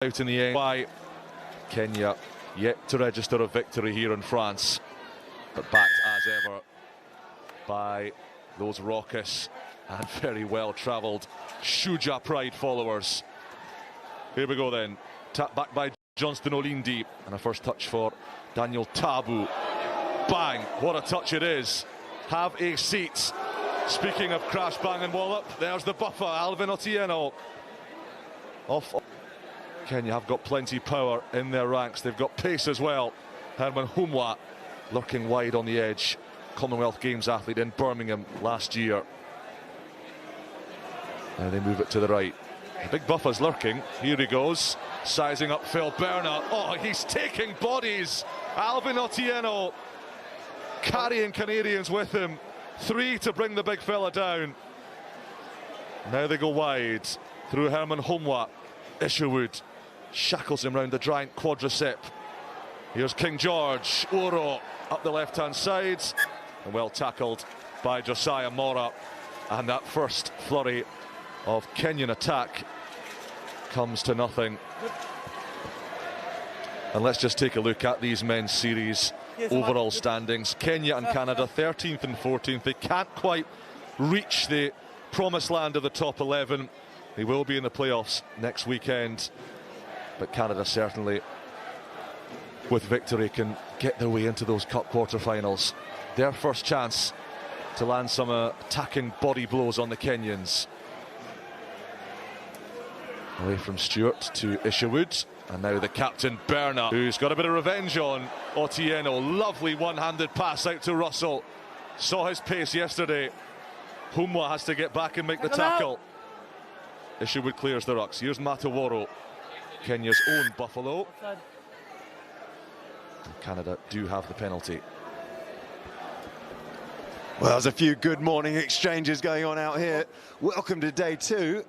Out in the end by Kenya, yet to register a victory here in France, but backed as ever by those raucous and very well travelled Shuja Pride followers. Here we go then, tap back by Johnston Olindi, and a first touch for Daniel Tabu. Bang, what a touch it is. Have a seat. Speaking of crash, bang and wallop, there's the buffer, Alvin Otieno. Off. Kenya have got plenty power in their ranks. They've got pace as well. Herman Humwa lurking wide on the edge. Commonwealth Games athlete in Birmingham last year. Now they move it to the right. The big buffer's lurking. Here he goes. Sizing up Phil Berner. Oh, he's taking bodies. Alvin Otieno carrying Canadians with him. 3 to bring the big fella down. Now they go wide through Herman Humwa. Isherwood shackles him round the giant quadricep. Here's King George. Oro up the left-hand side. And well tackled by Josiah Mora. And that first flurry of Kenyan attack comes to nothing. And let's just take a look at these men's series overall standings. Kenya and Canada 13th and 14th. They can't quite reach the promised land of the top 11. They will be in the playoffs next weekend, but Canada certainly, with victory, can get their way into those cup quarterfinals. Their first chance to land some attacking body blows on the Kenyans. Away from Stewart to Isherwood, and now the captain Berner, who's got a bit of revenge on Otieno. Lovely one-handed pass out to Russell. Saw his pace yesterday. Humwa has to get back and make the tackle. Isherwood clears the rucks. Here's Mataworo, Kenya's own Buffalo. And Canada do have the penalty. Well, there's a few good morning exchanges going on out here. Welcome to day 2.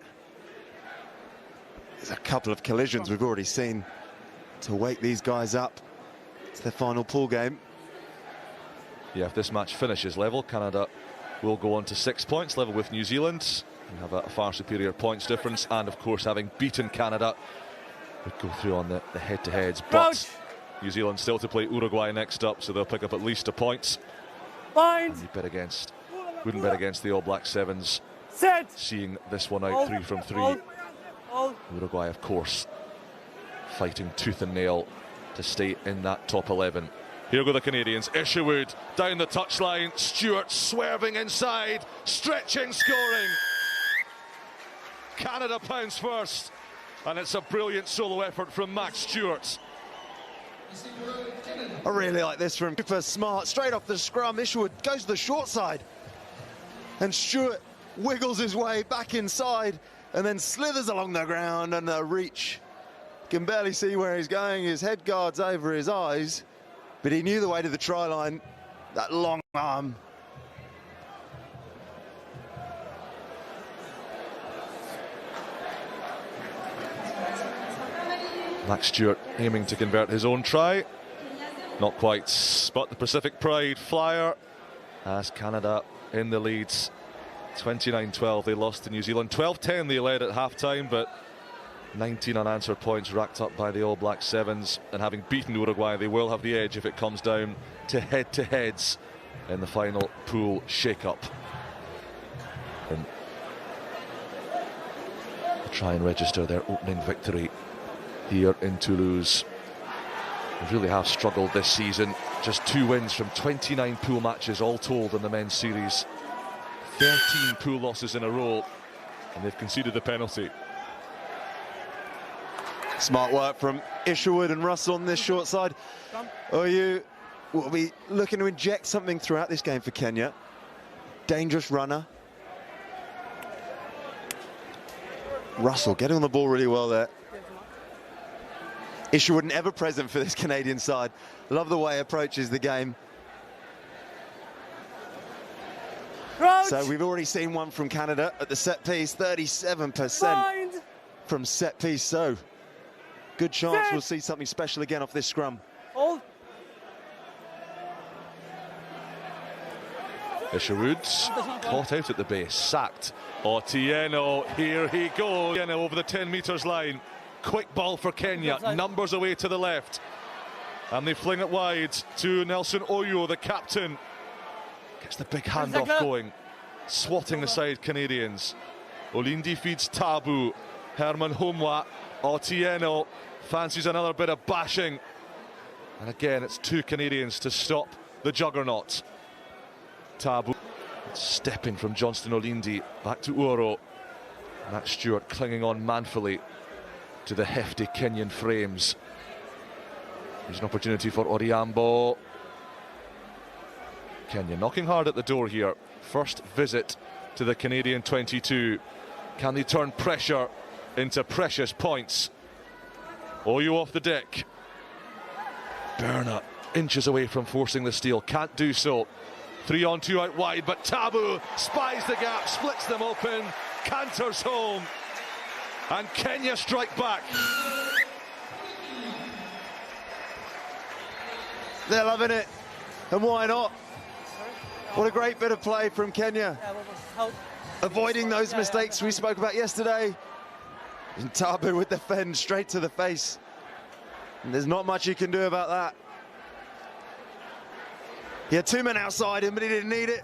There's a couple of collisions we've already seen to wake these guys up. It's their final pool game. Yeah, if this match finishes level, Canada will go on to 6 points, level with New Zealand. Have a far superior points difference, and of course having beaten Canada would go through on the head-to-heads, but New Zealand still to play Uruguay next up, so they'll pick up at least a point. And you wouldn't bet against the All Black Sevens seeing this one out 3 from 3. Uruguay, of course, fighting tooth and nail to stay in that top 11. Here go the Canadians. Isherwood down the touchline. Stewart swerving inside, stretching, scoring. Canada pounds first, and it's a brilliant solo effort from Max Stewart. I really like this from Cooper Smart. Straight off the scrum, Isherwood goes to the short side, and Stewart wiggles his way back inside and then slithers along the ground, and the reach. Can barely see where he's going. His head guard's over his eyes, but he knew the way to the try line. That long arm. Max Stewart aiming to convert his own try. Not quite, but the Pacific Pride Flyer as Canada in the leads. 29-12 they lost to New Zealand. 12-10 they led at half-time, but 19 unanswered points racked up by the All Black Sevens. And having beaten Uruguay, they will have the edge if it comes down to head-to-heads in the final pool shake-up. And try and register their opening victory here in Toulouse. They really have struggled this season. Just 2 wins from 29 pool matches all told in the men's series. 13 pool losses in a row, and they've conceded the penalty. Smart work from Isherwood and Russell on this short side. OU will be looking to inject something throughout this game for Kenya. Dangerous runner. Russell getting on the ball really well there. Isherwood ever present for this Canadian side. Love the way he approaches the game. So we've already seen one from Canada at the set piece, 37% from set piece. So good chance we'll see something special again off this scrum. Isherwood caught out at the base, sacked. Otieno, here he goes. Otieno over the 10 metres line. Quick ball for Kenya, numbers away to the left. And they fling it wide to Nelson Oyo, the captain. Gets the big handoff going, swatting aside Canadians. Olindi feeds Tabu. Herman Humwa, Otieno fancies another bit of bashing. And again, it's 2 Canadians to stop the juggernaut. Tabu stepping from Johnston Olindi back to Uro. Matt Stewart clinging on manfully to the hefty Kenyan frames. There's an opportunity for Oriambo. Kenya knocking hard at the door here. First visit to the Canadian 22. Can they turn pressure into precious points? Oyo off the deck. Berna inches away from forcing the steal, can't do so. 3-on-2 out wide, but Tabu spies the gap, splits them open, canters home, and Kenya strike back. They're loving it, and why not? What a great bit of play from Kenya. Avoiding those mistakes we spoke about yesterday. And Tabu with the fend straight to the face. And there's not much he can do about that. He had 2 men outside him, but he didn't need it.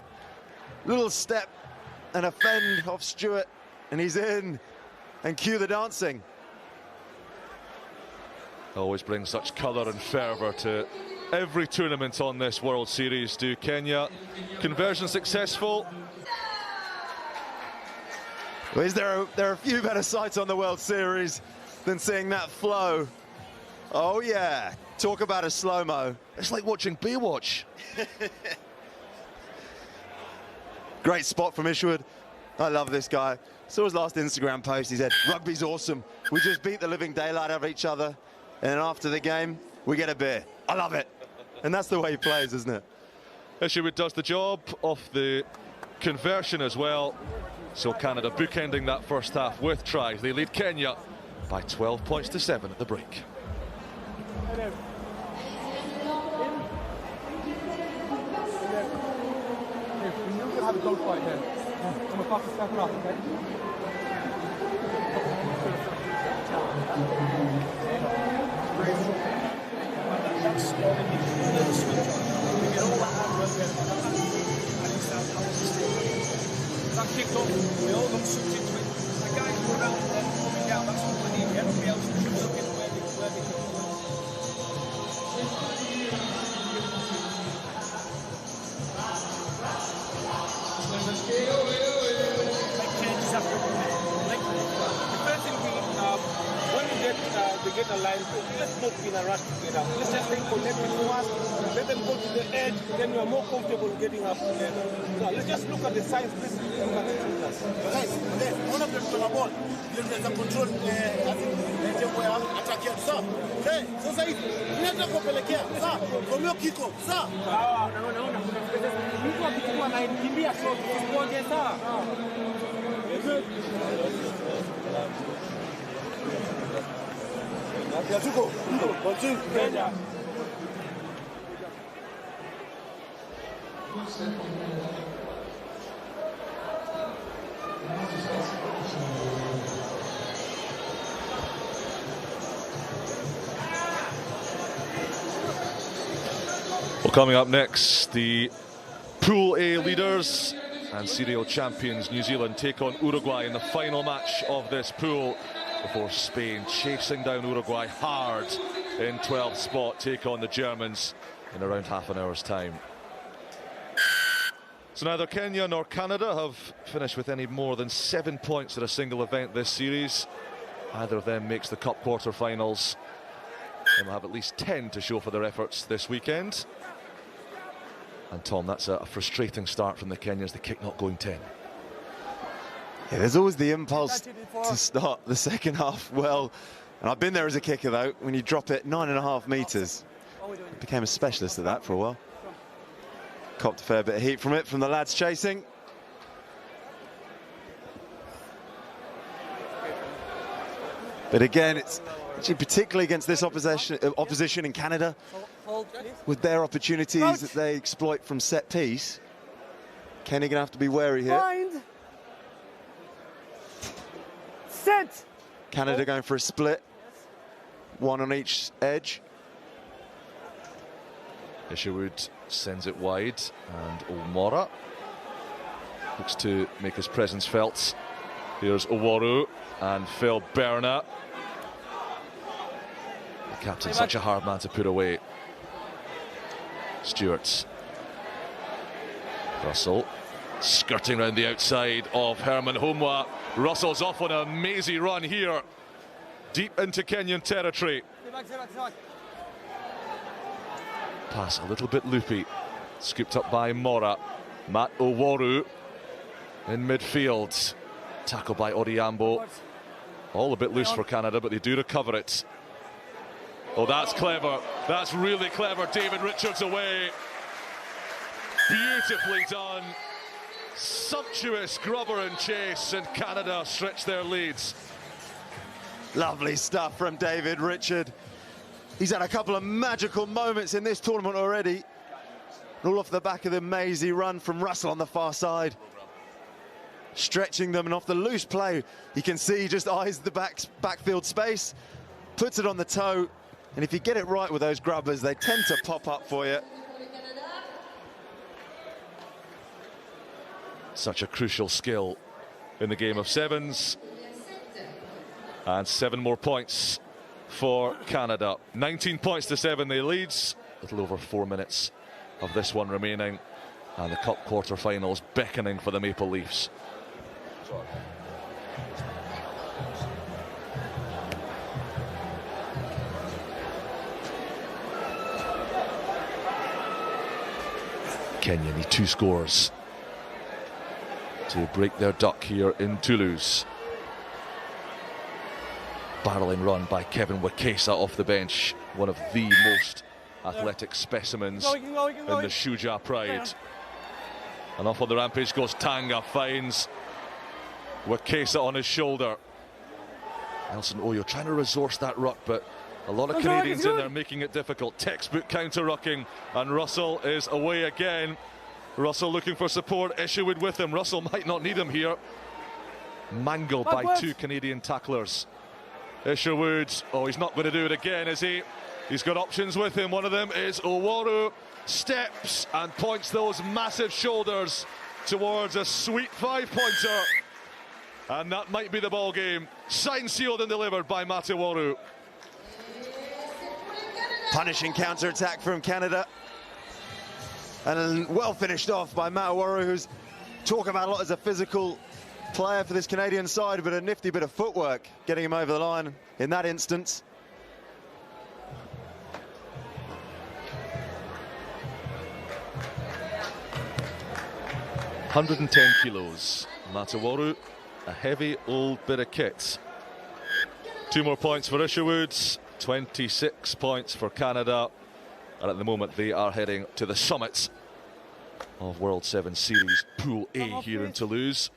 Little step and a fend off Stewart, and he's in. And cue the dancing. Always brings such colour and fervour to every tournament on this World Series. Do Kenya conversion successful? Well, there are a few better sights on the World Series than seeing that flow. Oh yeah, talk about a slow-mo. It's like watching Baywatch. Great spot from Isherwood. I love this guy. Saw his last Instagram post. He said, rugby's awesome. We just beat the living daylight out of each other. And then after the game, we get a beer. I love it. And that's the way he plays, isn't it? Isherwood does the job off the conversion as well. So Canada bookending that first half with tries. They lead Kenya by 12 points to 7 at the break. Have a dog fight here. I'm about to step it up, okay? That kicked off, we all got sucked into it. The guys who were around and then coming down, that's what we need. Everybody else should look at where they can go. When we get a line, let's not be in a rush to get out. Let's just stay connected first, let them go to the edge, then we are more comfortable getting up together. So let's just look at the signs, let's look at the fingers. Guys, one of them to the ball, there's a control tempo ya attack yetu sawa. Sasa hivi tunataka kupelekea sawa, komeo kiko sawa. Naona kuna mtu akichukua anakimbia shot tusiponge sawa. Ya tuko, continue Kenya. Well, coming up next, the Pool A leaders and serial champions New Zealand take on Uruguay in the final match of this pool before Spain, chasing down Uruguay hard in 12th spot, take on the Germans in around half an hour's time. So neither Kenya nor Canada have finished with any more than 7 points at a single event this series. Either of them makes the Cup quarter-finals and will have at least 10 to show for their efforts this weekend. And Tom, that's a frustrating start from the Kenyans, the kick not going 10. Yeah, there's always the impulse to start the second half well. And I've been there as a kicker, though, when you drop it 9.5 metres. Became a specialist at that for a while. Copped a fair bit of heat from it, from the lads chasing. But again, it's actually particularly against this opposition in Canada, with their opportunities that they exploit from set piece. Kenny gonna have to be wary here. Set. Canada going for a split. one on each edge. Isherwood sends it wide, and O'Mora looks to make his presence felt. Here's Oworu and Phil Berna. The captain, such a hard man to put away. Stewart. Russell skirting around the outside of Herman Humwa. Russell's off on a mazy run here, deep into Kenyan territory. Pass a little bit loopy, scooped up by Mora. Matt Oworu in midfield, tackled by Odhiambo. All a bit loose for Canada, but they do recover it. Oh, that's clever. That's really clever. David Richards away. Beautifully done. Sumptuous grubber and chase, and Canada stretch their leads. Lovely stuff from David Richard. He's had a couple of magical moments in this tournament already. All off the back of the mazy run from Russell on the far side. Stretching them, and off the loose play, you can see he just eyes the backfield space, puts it on the toe, and if you get it right with those grubbers, they tend to pop up for you. Such a crucial skill in the game of sevens. And 7 more points for Canada. 19 points to 7 they leads. A little over 4 minutes of this one remaining. And the Cup quarter-finals beckoning for the Maple Leafs. Kenya need 2 scores to break their duck here in Toulouse. Barreling run by Kevin Wakesa off the bench, one of the most athletic specimens in the Shuja Pride. And off on the rampage goes Tanga, finds Wakesa on his shoulder. Nelson Oyo trying to resource that ruck, but a lot of Canadians in there making it difficult. Textbook counter-rucking, and Russell is away again. Russell looking for support, Isherwood with him. Russell might not need him here. Mangled by 2 Canadian tacklers. Isherwood, oh, he's not going to do it again, is he? He's got options with him. One of them is Oworu. Steps and points those massive shoulders towards a sweet 5-pointer. And that might be the ball game. Signed, sealed and delivered by Matt Oworu. Punishing counter-attack from Canada. And well finished off by Matt Oworu, who's talked about a lot as a physical player for this Canadian side, but a nifty bit of footwork getting him over the line in that instance. $110 kilos. Matt Oworu, a heavy old bit of kit. 2 more points for Isherwood, 26 points for Canada. And at the moment they are heading to the summit of World 7 Series Pool A here in Toulouse.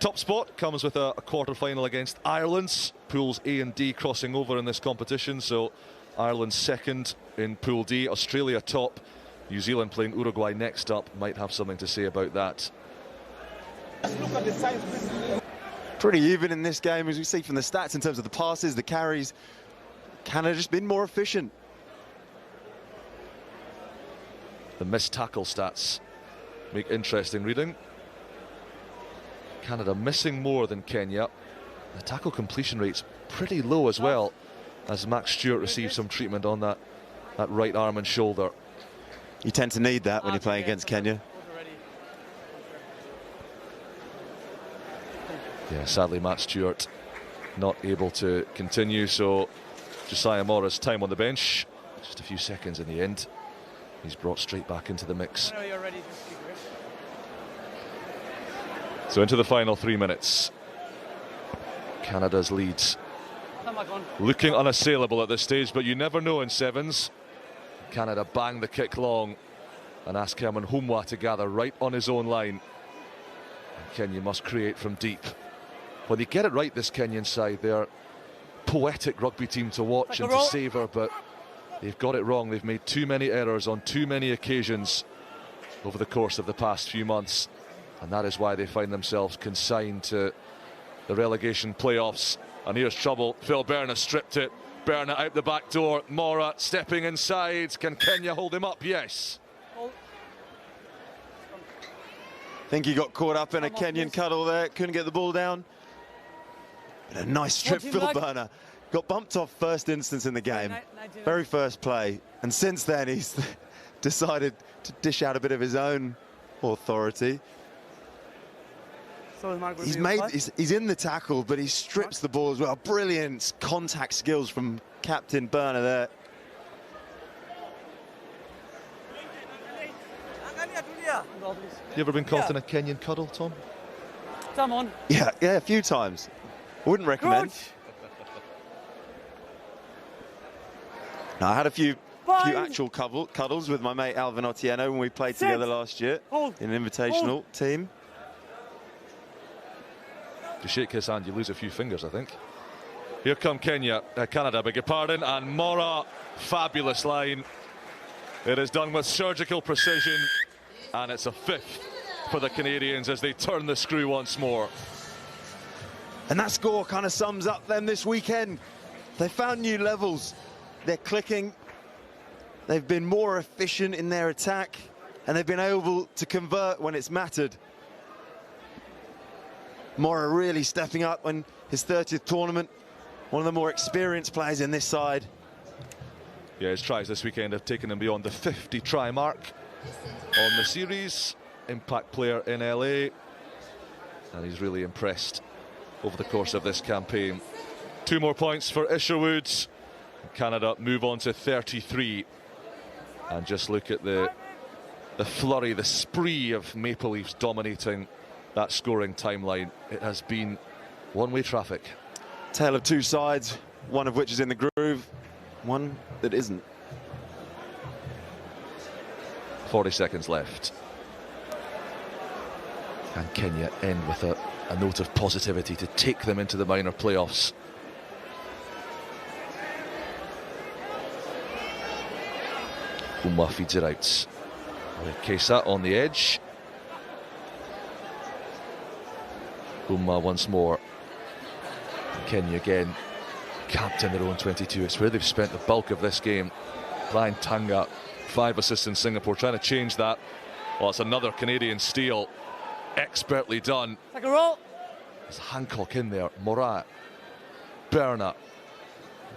Top spot comes with a quarter-final against Ireland. Pools A and D crossing over in this competition, so Ireland second in Pool D, Australia top, New Zealand playing Uruguay next up. Might have something to say about that. Look at the size. Pretty even in this game, as we see from the stats in terms of the passes, the carries. Canada just been more efficient. The missed tackle stats make interesting reading. Canada missing more than Kenya. The tackle completion rate's pretty low as well, as Max Stewart receives some treatment on that right arm and shoulder. You tend to need that when you're playing against Kenya. Yeah, sadly Matt Stewart not able to continue, so Josiah Morris time on the bench. Just a few seconds in the end. He's brought straight back into the mix. So into the final 3 minutes. Canada's leads looking unassailable at this stage, but you never know in sevens. Canada bang the kick long and ask Herman Humwa to gather right on his own line. And Kenya must create from deep. When they get it right, this Kenyan side, they're a poetic rugby team to watch and to savour, but they've got it wrong. They've made too many errors on too many occasions over the course of the past few months, and that is why they find themselves consigned to the relegation playoffs. And here's trouble. Phil Berna stripped it. Berna out the back door. Mora stepping inside. Can Kenya hold him up? Yes. I think he got caught up in a Kenyan cuddle there. Couldn't get the ball down. But a nice strip, Phil Berna. Got bumped off first instance in the game. Very first play. And since then, he's decided to dish out a bit of his own authority. He's in the tackle, but he strips the ball as well. Brilliant contact skills from Captain Berna there. You ever been caught in a Kenyan cuddle, Tom? Come on. Yeah, a few times. Wouldn't recommend. No, I had a few actual cuddles with my mate Alvin Otieno when we played together last year in an invitational team. If you shake his hand, you lose a few fingers, I think. Here come Canada, beg your pardon, and Mora, fabulous line. It is done with surgical precision, and it's a fifth for the Canadians as they turn the screw once more. And that score kind of sums up them this weekend. They found new levels. They're clicking. They've been more efficient in their attack, and they've been able to convert when it's mattered. Mora really stepping up in his 30th tournament. One of the more experienced players in this side. Yeah, his tries this weekend have taken him beyond the 50 try mark on the series. Impact player in LA, and he's really impressed over the course of this campaign. 2 more points for Isherwood. Canada move on to 33. And just look at the flurry, the spree of Maple Leafs dominating that scoring timeline. It has been one-way traffic. Tale of two sides, one of which is in the groove, one that isn't. 40 seconds left. Can Kenya end with a note of positivity to take them into the minor playoffs? Umwa feeds it out. Kesa on the edge. Umwa once more. Kenya again. Capped in their own 22. It's where they've spent the bulk of this game. Brian Tanga, 5 assists in Singapore, trying to change that. Well, it's another Canadian steal. Expertly done. Take a roll. There's Hancock in there. Morat. Berna.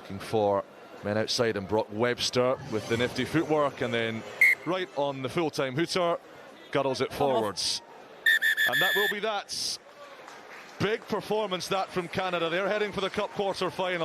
Looking for men outside, and Brock Webster with the nifty footwork, and then right on the full-time hooter, guddles it forwards. And that will be that. Big performance that from Canada. They're heading for the Cup quarter-final.